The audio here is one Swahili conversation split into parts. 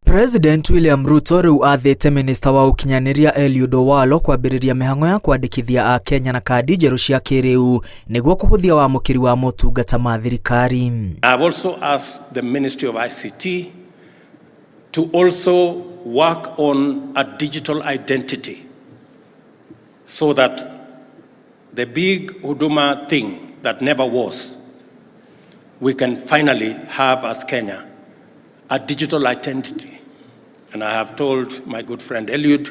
President William Ruto riu athite Minister wa ukinyaniria Eliud Owalo kwambĩrĩria mĩhang'o ya kwandĩkithia Akenya na kandi njerũ cia kĩrĩu nĩguo kũhũthia wamũkĩri wa motungata ma thirikari. I have also asked the Ministry of ICT to also work on a digital identity so that the big Huduma thing that never was, we can finally have as Kenya a digital identity. And I have told my good friend Eliud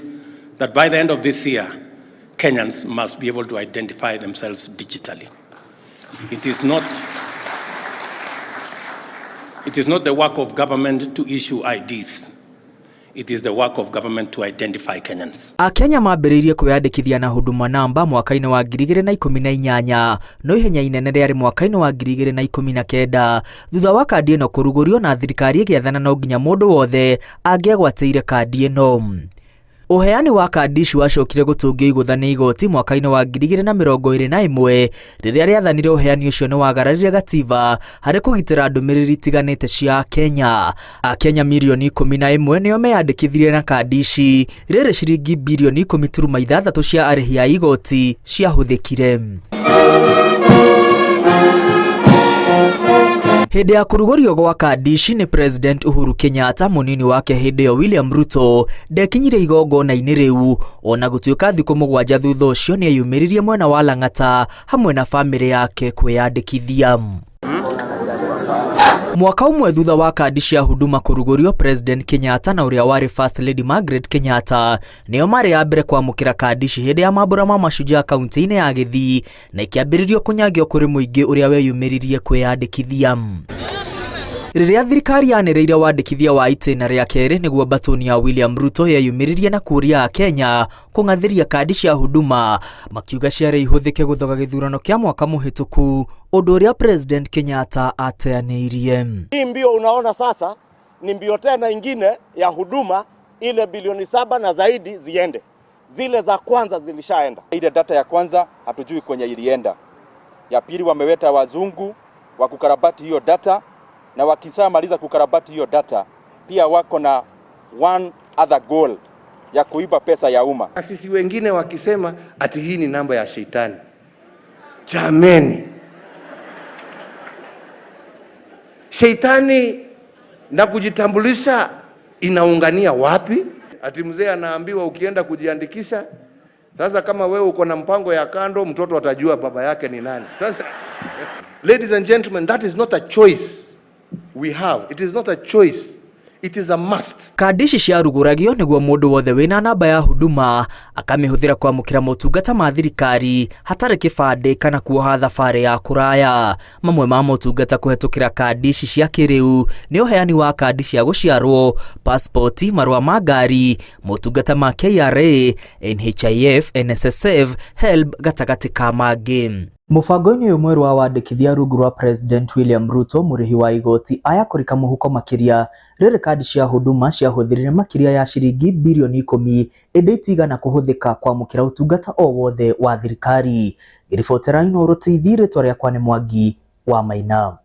that by the end of this year, Kenyans must be able to identify themselves digitally. It is not the work of government to issue IDs. It is the work of government to identify Kenyans. Akenya mambĩrĩirie kwĩyandĩkithia na Huduma Namba mwaka-inĩ wa 2018 no ihenya inene rĩarĩ mwaka-inĩ wa 2019 thutha wa kandi ĩno kũrugũrio na thirikari ĩgĩathana no nginya mũndũ wothe angĩagwatĩire kandi ĩno. Uheani wa kandi ici wacokire gũtũngio igũtha nĩ igoti mwaka-inĩ wa 2021 rĩrĩa rĩathanire uheani ũcio nĩ wagararire gatiba harĩ kũgitĩra ndũmĩrĩri itiganĩte cia Kenya. Akenya milioni 11 nĩo meyandĩkithirie na kandi ici, rĩrĩ ciringi bilioni 10.6 cia arĩhi a igoti ciahũthĩkire. Hĩndĩ ya kũrugũrio gwa kandi ici nĩ President Uhuru Kenyatta mũnini wake hĩndĩ ĩyo William Ruto ndekinyire igongona-inĩ rĩu, ona gũtuĩka thikũ 7 thutha ũcio nĩ eyumĩririe mwena wa Lang'ata hamwe na famĩlĩ yake kwĩyandĩkithia. Mwaka ũmwe thutha wa kandi cia Huduma kũrugũrio, President Kenyatta na ũrĩa warĩ First Lady Margaret Kenyatta nĩo marĩ ya mbere kwamũkĩra kandi ici hĩndĩ ya mambũra ma Mashujaa kaunti-inĩ ya Gĩthii na ikĩambĩrĩrio kũnyagio kũrĩ mũingĩ ũrĩa weyumĩririe kwĩyandĩkithia. Rĩrĩa thirikari yanĩrĩire wandĩkithia wa itĩna rĩa kerĩ nĩguo batoni ya William Ruto yeyumĩririe na kũria Akenya kũng'athĩria kandi cia Huduma, makiuga ciarĩ ihũthĩke gũthoga gĩthurano kĩa mwaka mũhĩtũku, ũndũ ũrĩa President Kenyatta ateanĩirie. Hii mbio unaona sasa ni mbio tena ingine ya Huduma, ile bilioni 7 na zaidi ziende. Zile za kwanza zilishaenda. Ile data ya kwanza hatujui kwenye ilienda. Ya pili wameweta wazungu wa kukarabati hiyo data, na wakishamaliza kukarabati hiyo data pia wako na one other goal ya kuiba pesa ya umma. Sisi wengine wakisema ati hii ni namba ya shetani. Jameni, shetani na kujitambulisha inaungania wapi? Ati mzee anaambiwa ukienda kujiandikisha, sasa kama wewe uko na mpango ya kando, mtoto atajua baba yake ni nani. Sasa ladies and gentlemen, that is not a choice we have. It is not a choice. It is a must. Kandi ici ciarugũragio nĩguo mũndũ wothe wĩna namba ya Huduma akamĩhũthĩra kwamũkĩra motungata ma thirikari hatarĩ kĩbandĩ kana kuoha thabarĩ ya kũraya. Mamwe ma motungata kũhetũkĩra kandi ici cia kĩrĩu nĩ ũheani wa kandi cia gũciarwo, passport, marũa ma ngari, motungata ma KRA, NHIF, NSSF, HELB gatagatĩ ka mangĩ. Mũbango-inĩ ũyũ mwerũ wa wandĩkithia rungu rwa President William Ruto, mũrĩhi wa igoti aya kũrĩka mũhuko makĩria, rĩrĩ kandi cia Huduma ciahũthĩrire makĩria ya ciringi bilioni 10 ĩndĩ itigana kũhũthĩka kwamũkĩra ũtungata o wothe wa thirikari. Ribotera Inoro TV, rĩtwa rĩakwa nĩ Mwangi wa Maina.